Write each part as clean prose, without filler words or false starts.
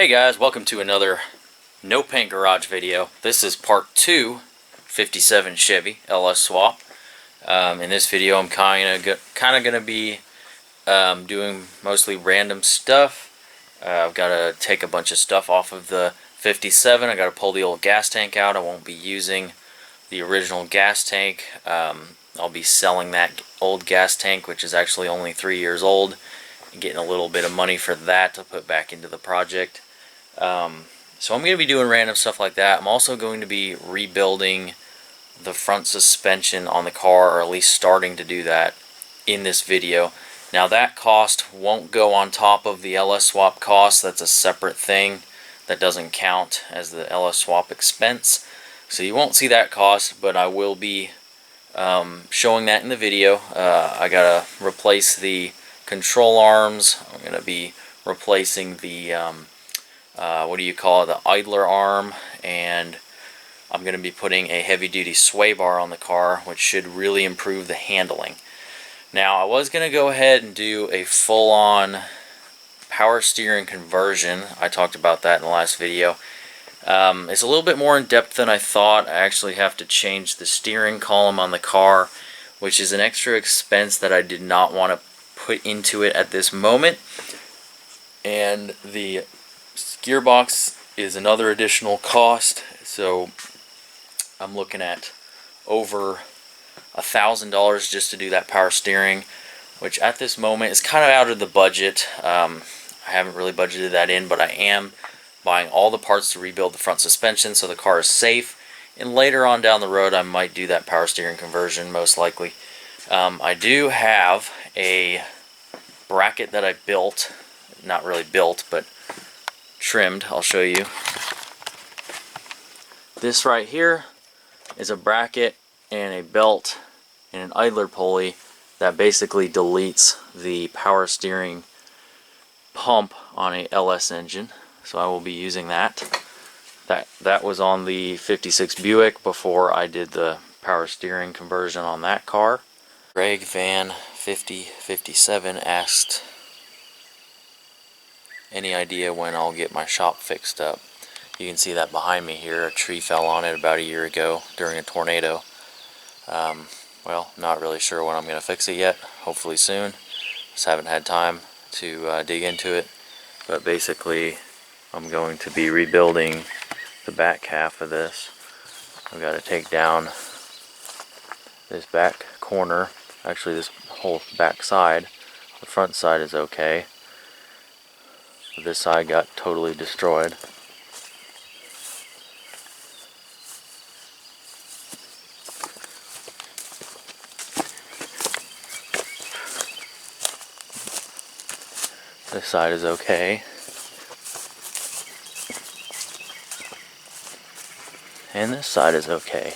Hey guys, welcome to another No Paint Garage video. This is part 2, 57 Chevy LS Swap. In this video I'm kind of going to be doing mostly random stuff. I've got to take a bunch of stuff off of the 57. I got to pull the old gas tank out. I won't be using the original gas tank. I'll be selling that old gas tank, which is actually only 3 years old, and getting a little bit of money for that to put back into the project. So I'm going to be doing random stuff like that. I'm also going to be rebuilding the front suspension on the car, or at least starting to do that in this video. Now that cost won't go on top of the LS Swap cost. That's a separate thing that doesn't count as the LS Swap expense. So you won't see that cost, but I will be showing that in the video. I gotta replace the control arms. I'm going to be replacing the the idler arm, and I'm going to be putting a heavy-duty sway bar on the car, which should really improve the handling. Now, I was going to go ahead and do a full-on power steering conversion. I talked about that in the last video. It's a little bit more in-depth than I thought. I actually have to change the steering column on the car, which is an extra expense that I did not want to put into it at this moment. And the gearbox is another additional cost, so I'm looking at over $1,000 just to do that power steering, which at this moment is kind of out of the budget. I haven't really budgeted that in, but I am buying all the parts to rebuild the front suspension so the car is safe, and later on down the road I might do that power steering conversion, most likely. I do have a bracket that I built, not really built, but trimmed. I'll show you. This right here is a bracket and a belt and an idler pulley that basically deletes the power steering pump on a LS engine. So I will be using that. That was on the 56 Buick before I did the power steering conversion on that car. Greg Van 5057 asked, any idea when I'll get my shop fixed up? You can see that behind me here. A tree fell on it about a year ago during a tornado. Well, not really sure when I'm going to fix it yet. Hopefully soon. Just haven't had time to dig into it. But basically, I'm going to be rebuilding the back half of this. I've got to take down this back corner. Actually, this whole back side. The front side is okay. This side got totally destroyed. This side is okay. And this side is okay.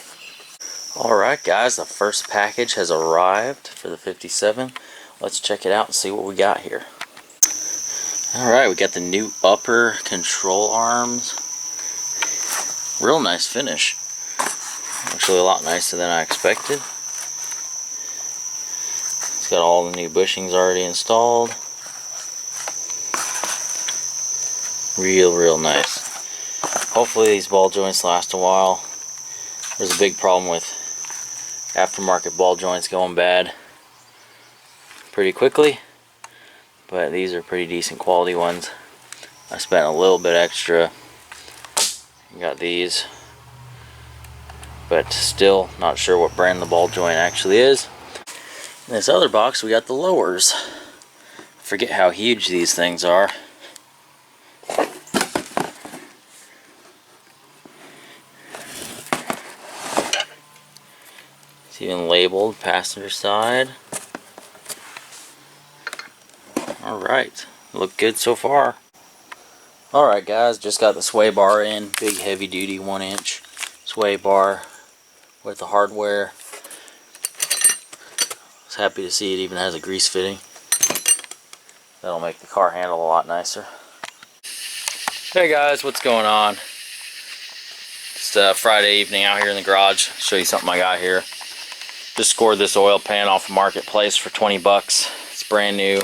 Alright guys, the first package has arrived for the 57. Let's check it out and see what we got here. Alright, we got the new upper control arms. Real nice finish. Actually a lot nicer than I expected. It's got all the new bushings already installed. Real nice. Hopefully these ball joints last a while. There's a big problem with aftermarket ball joints going bad pretty quickly. But these are pretty decent quality ones. I spent a little bit extra. Got these. But still not sure what brand the ball joint actually is. In this other box we got the lowers. Forget how huge these things are. It's even labeled passenger side. Alright, look good so far. Alright guys, just got the sway bar in. Big heavy duty 1-inch sway bar with the hardware. I was happy to see it even has a grease fitting. That'll make the car handle a lot nicer. Hey guys, what's going on? It's Friday evening out here in the garage. I'll show you something I got here. Just scored this oil pan off of Marketplace for 20 bucks. It's brand new.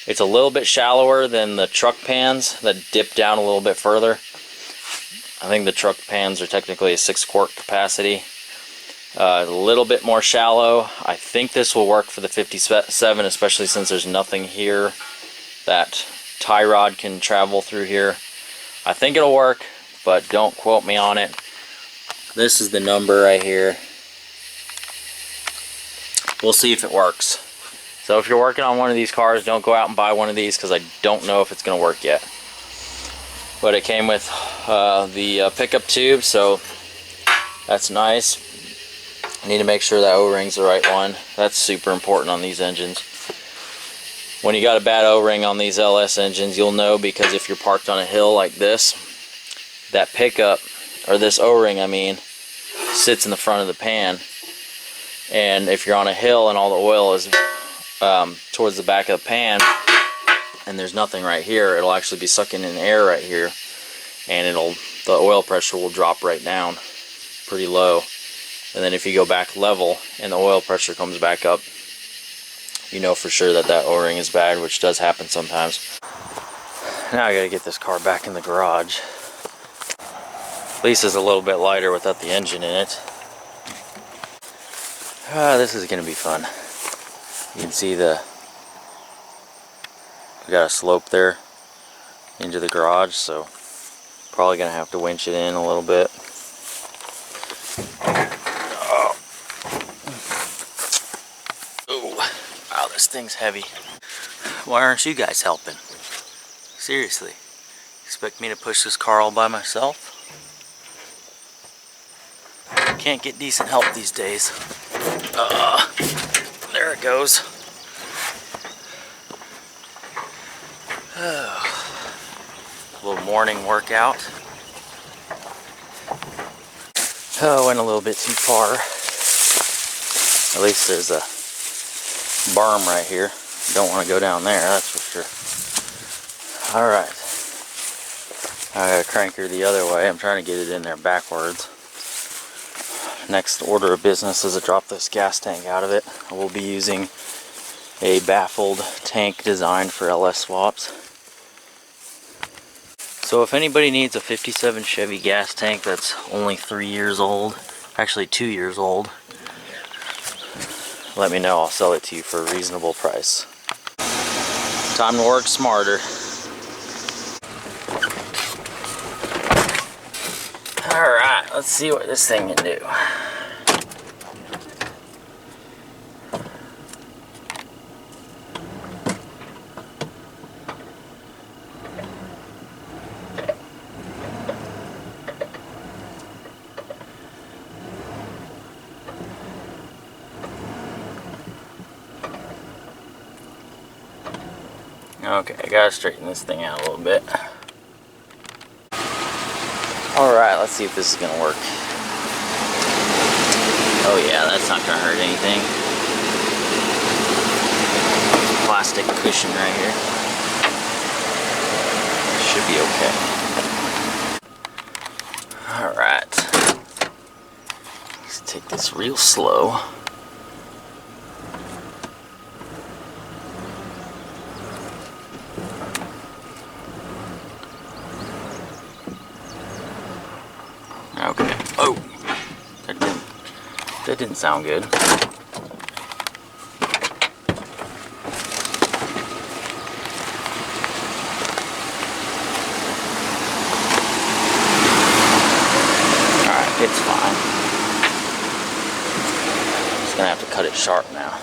It's a little bit shallower than the truck pans that dip down a little bit further. I think the truck pans are technically a 6-quart capacity. A little bit more shallow. I think this will work for the 57, especially since there's nothing here that tie rod can travel through here. I think it'll work, but don't quote me on it. This is the number right here. We'll see if it works. So if you're working on one of these cars, don't go out and buy one of these because I don't know if it's going to work yet. But it came with the pickup tube, so that's nice. I need to make sure that O-ring's the right one. That's super important on these engines. When you got a bad O-ring on these LS engines, you'll know, because if you're parked on a hill like this, that pickup, or this O-ring I mean, sits in the front of the pan. And if you're on a hill and all the oil is towards the back of the pan, and there's nothing right here, it'll actually be sucking in air right here, and the oil pressure will drop right down pretty low. And then if you go back level and the oil pressure comes back up, you know for sure that that O-ring is bad, which does happen sometimes. Now I gotta get this car back in the garage. At least it's a little bit lighter without the engine in it. This is gonna be fun. You can see we got a slope there into the garage, so probably gonna have to winch it in a little bit. Oh, wow, this thing's heavy. Why aren't you guys helping? Seriously, expect me to push this car all by myself? Can't get decent help these days. There it goes. A little morning workout. Oh, went a little bit too far. At least there's a berm right here. Don't want to go down there, that's for sure. Alright. I gotta crank her the other way. I'm trying to get it in there backwards. Next order of business is to drop this gas tank out of it. I will be using a baffled tank designed for LS swaps. So if anybody needs a 57 Chevy gas tank that's only 3 years old, actually 2 years old, let me know. I'll sell it to you for a reasonable price. Time to work smarter. Alright, let's see what this thing can do. Okay, I gotta straighten this thing out a little bit. Alright, let's see if this is gonna work. Oh yeah, that's not gonna hurt anything. Plastic cushion right here. Should be okay. Alright. Let's take this real slow. Okay. Oh, that didn't sound good. Alright, it's fine. Just gonna have to cut it sharp now.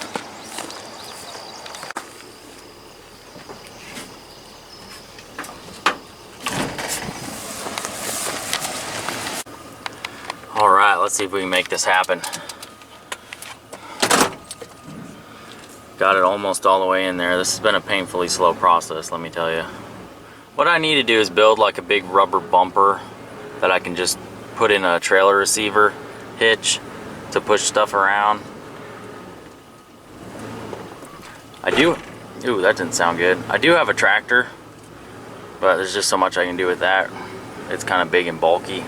Alright, let's see if we can make this happen. Got it almost all the way in there. This has been a painfully slow process, let me tell you. What I need to do is build like a big rubber bumper that I can just put in a trailer receiver hitch to push stuff around. Ooh, that didn't sound good. I do have a tractor, but there's just so much I can do with that. It's kind of big and bulky,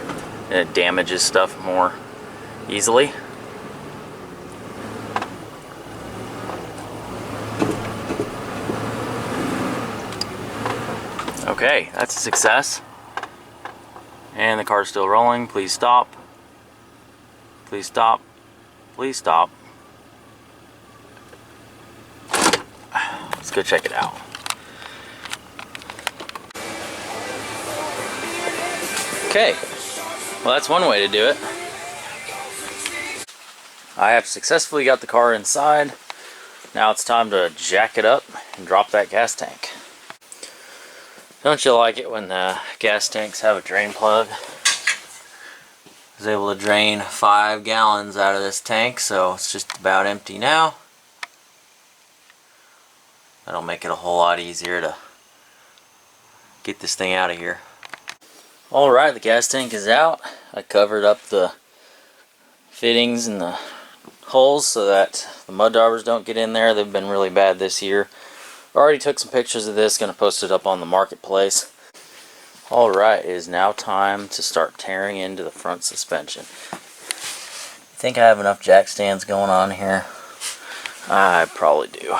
and it damages stuff more easily. Okay, that's a success. And the car's still rolling. Please stop. Please stop. Please stop. Let's go check it out. Okay, well that's one way to do it. I have successfully got the car inside. Now it's time to jack it up and drop that gas tank. Don't you like it when the gas tanks have a drain plug? I was able to drain 5 gallons out of this tank, so it's just about empty now. That'll make it a whole lot easier to get this thing out of here. Alright, the gas tank is out. I covered up the fittings and the holes so that the mud daubers don't get in there. They've been really bad this year. Already took some pictures of this, gonna post it up on the marketplace. Alright, it is now time to start tearing into the front suspension. Think I have enough jack stands going on here? I probably do.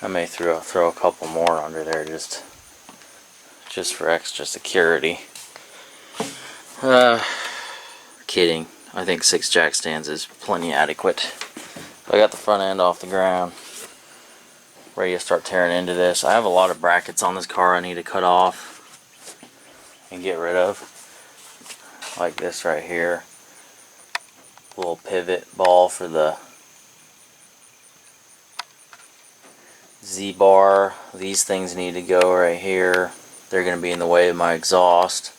I may throw a couple more under there just for extra security. Kidding. I think 6 jack stands is plenty adequate. I got the front end off the ground, ready to start tearing into this. I have a lot of brackets on this car I need to cut off and get rid of. Like this right here. Little pivot ball for the Z-bar. These things need to go right here. They're going to be in the way of my exhaust.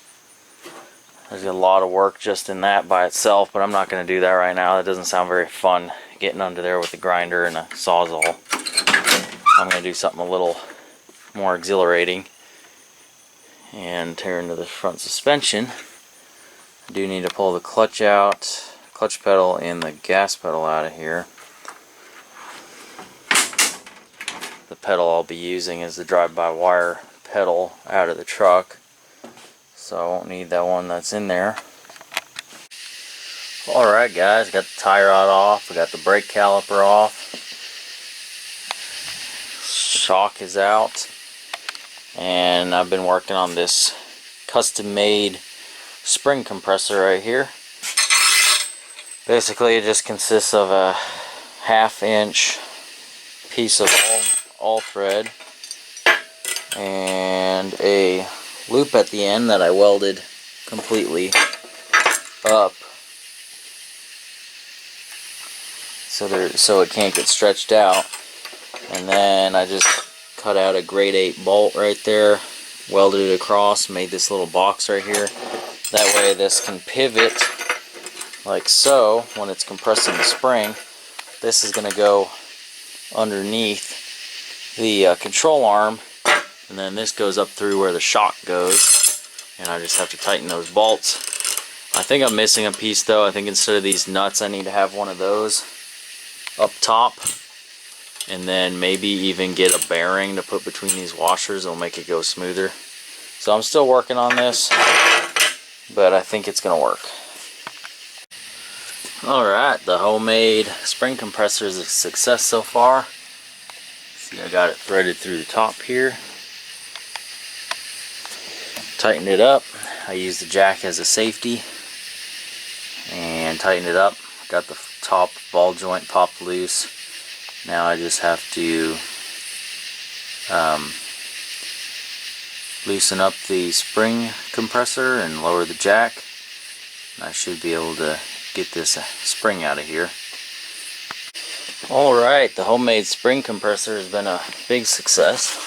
There's a lot of work just in that by itself, but I'm not going to do that right now. That doesn't sound very fun, getting under there with a grinder and a sawzall. I'm going to do something a little more exhilarating and tear into the front suspension. I do need to pull the clutch out, clutch pedal and the gas pedal out of here. The pedal I'll be using is the drive-by-wire pedal out of the truck, so I won't need that one that's in there. Alright guys, got the tie rod off, we got the brake caliper off, shock is out, and I've been working on this custom made spring compressor right here. Basically it just consists of a 1/2 inch piece of all thread and a loop at the end that I welded completely up so it can't get stretched out, and then I just cut out a grade 8 bolt right there, welded it across, made this little box right here. That way this can pivot like so when it's compressing the spring. This is going to go underneath the control arm, and then this goes up through where the shock goes, and I just have to tighten those bolts. I think I'm missing a piece though. I think instead of these nuts I need to have one of those up top, and then maybe even get a bearing to put between these washers. It'll make it go smoother. So I'm still working on this, but I think it's gonna work. Alright, the homemade spring compressor is a success so far. See, I got it threaded through the top here. Tightened it up. I used the jack as a safety and tightened it up. Got the top ball joint popped loose. Now I just have to loosen up the spring compressor and lower the jack. I should be able to get this spring out of here. Alright, the homemade spring compressor has been a big success.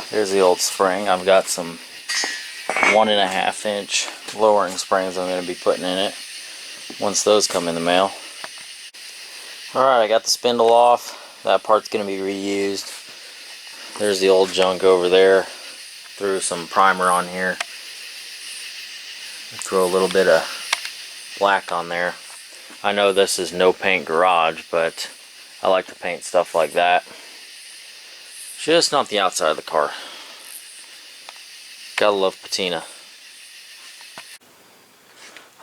Here's the old spring. I've got some 1.5 inch lowering springs I'm going to be putting in it once those come in the mail. Alright, I got the spindle off. That part's going to be reused. There's the old junk over there. Threw some primer on here. Throw a little bit of black on there. I know this is no paint garage, but I like to paint stuff like that. Just not the outside of the car. Gotta love patina.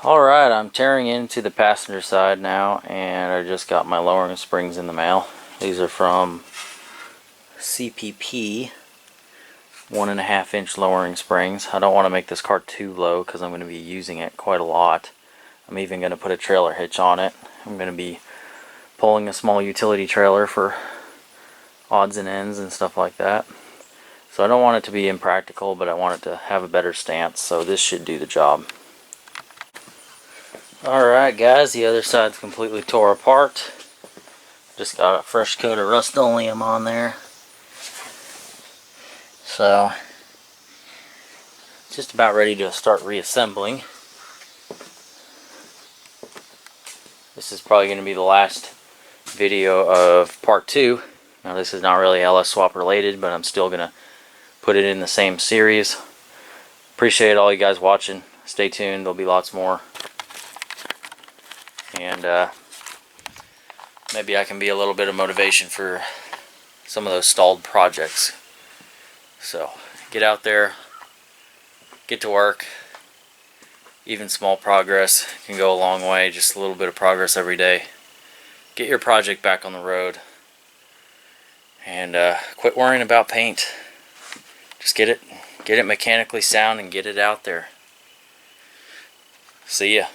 Alright, I'm tearing into the passenger side now, and I just got my lowering springs in the mail. These are from CPP 1.5 inch lowering springs. I don't want to make this car too low because I'm going to be using it quite a lot. I'm even going to put a trailer hitch on it. I'm going to be pulling a small utility trailer for odds and ends and stuff like that. So I don't want it to be impractical, but I want it to have a better stance, so this should do the job. Alright guys, the other side's completely tore apart. Just got a fresh coat of Rust-Oleum on there. So, just about ready to start reassembling. This is probably going to be the last video of part 2. Now this is not really LS Swap related, but I'm still going to put it in the same series. Appreciate all you guys watching. Stay tuned, there'll be lots more. And maybe I can be a little bit of motivation for some of those stalled projects. So, get out there, get to work. Even small progress can go a long way, just a little bit of progress every day. Get your project back on the road. And quit worrying about paint. Just get it mechanically sound and get it out there. See ya.